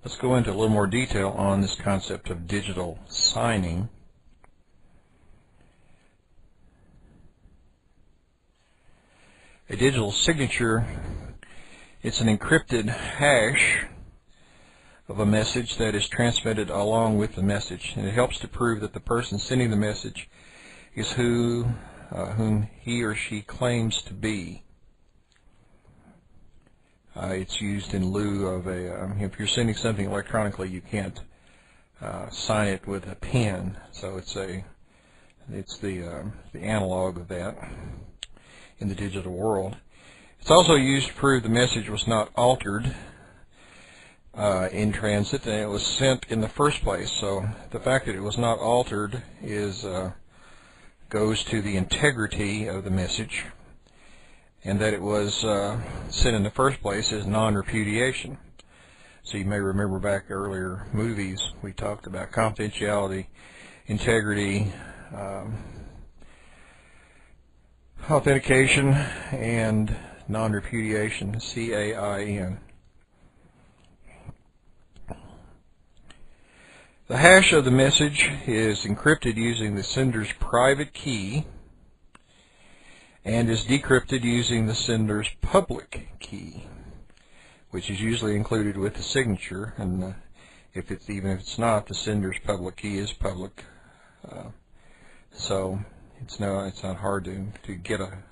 Let's go into a little more detail on this concept of digital signing. A digital signature, it's an encrypted hash of a message that is transmitted along with the message, and it helps to prove that the person sending the message is whom he or she claims to be. It's used in lieu of if you're sending something electronically, you can't sign it with a pen, so it's the analog of that in the digital world. It's also used to prove the message was not altered in transit, and it was sent in the first place. So the fact that it was not altered goes to the integrity of the message, and that it was sent in the first place is non-repudiation. So you may remember back earlier movies, we talked about confidentiality, integrity, authentication, and non-repudiation, CAIN. The hash of the message is encrypted using the sender's private key and is decrypted using the sender's public key, which is usually included with the signature, and even if it's not, the sender's public key is public. So it's not hard to get a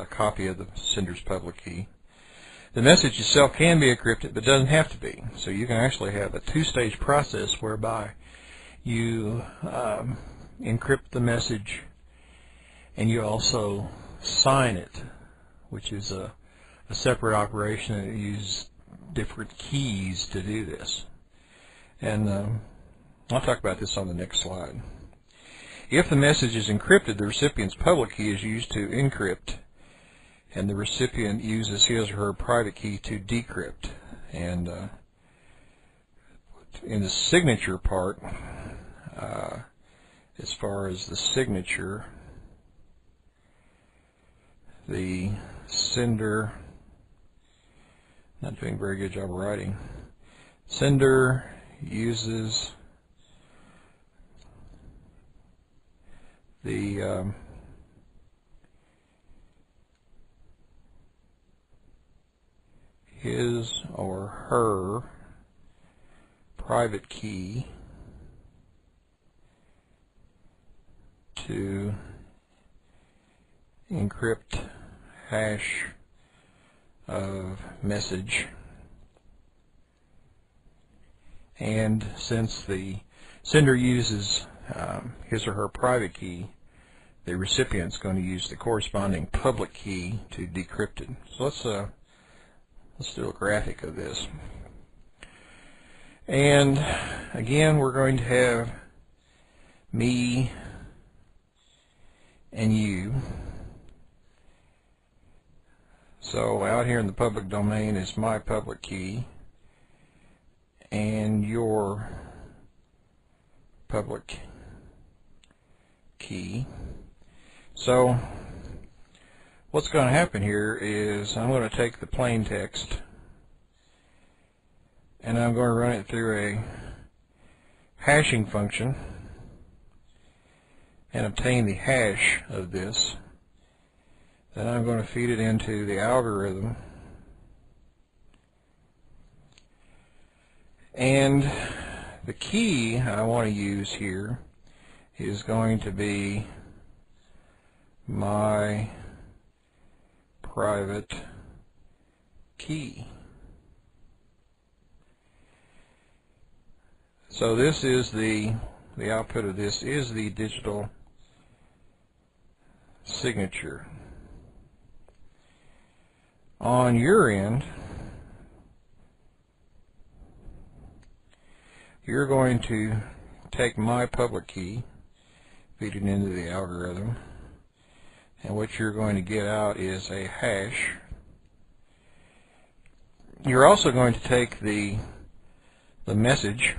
copy of the sender's public key. The message itself can be encrypted, but doesn't have to be. So you can actually have a two-stage process whereby you encrypt the message and you also sign it, which is a separate operation, and you use different keys to do this. And I'll talk about this on the next slide. If the message is encrypted, the recipient's public key is used to encrypt, and the recipient uses his or her private key to decrypt. And in the signature part, as far as the signature, the sender, not doing a very good job of writing, sender uses the his or her private key to encrypt hash of message, and since the sender uses his or her private key, the recipient's going to use the corresponding public key to decrypt it. So let's do a graphic of this. And again, we're going to have me and you. So out here in the public domain is my public key and your public key. So what's going to happen here is I'm going to take the plain text and I'm going to run it through a hashing function and obtain the hash of this. Then I'm going to feed it into the algorithm, and the key I want to use here is going to be my private key. So this is the output of this is the digital signature. On your end, you're going to take my public key, feed it into the algorithm, and what you're going to get out is a hash. You're also going to take the message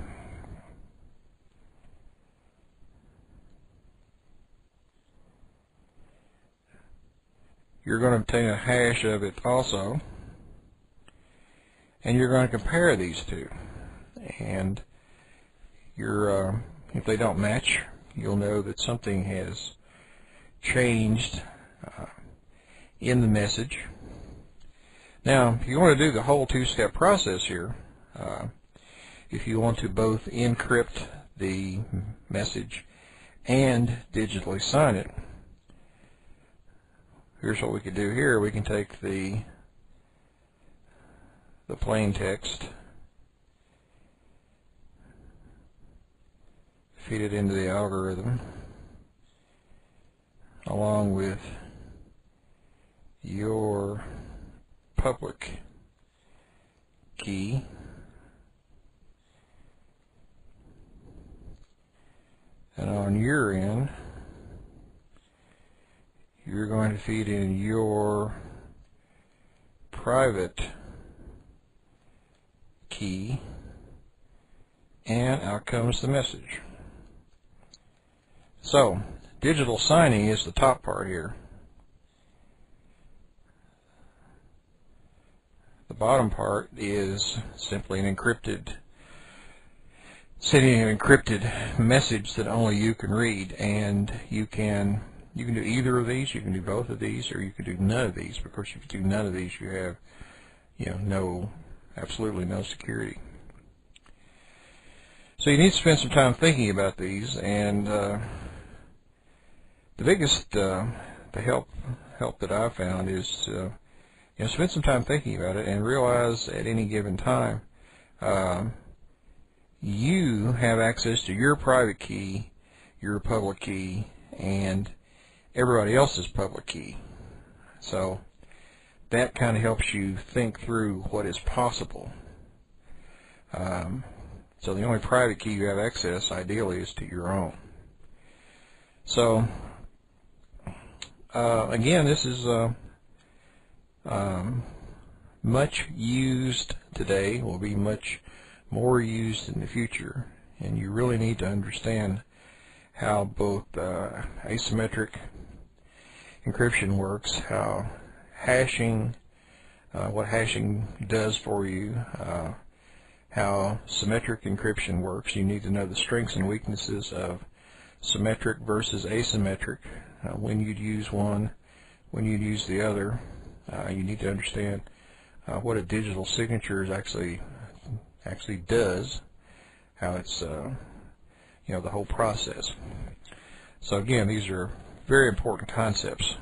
you're going to obtain a hash of it also, and you're going to compare these two. And if they don't match, you'll know that something has changed in the message. Now, if you want to do the whole two-step process here, if you want to both encrypt the message and digitally sign it, here's what we could do here. We can take the plain text, feed it into the algorithm along with your public key, and on your end you're going to feed in your private key, and out comes the message. So digital signing is the top part here. The bottom part is simply an encrypted, sending an encrypted message that only you can read, and you can do either of these, you can do both of these, or you can do none of these, because if you do none of these, you have, absolutely no security. So you need to spend some time thinking about these, and the biggest help that I've found is spend some time thinking about it and realize at any given time you have access to your private key, your public key, and everybody else's public key. So that kind of helps you think through what is possible. So the only private key you have access, ideally, is to your own. So again, this is much used today, will be much more used in the future, and you really need to understand how both asymmetric encryption works, how hashing, what hashing does for you, how symmetric encryption works. You need to know the strengths and weaknesses of symmetric versus asymmetric, when you'd use one, when you'd use the other. You need to understand what a digital signature is actually does, how it's the whole process. So again, these are very important concepts.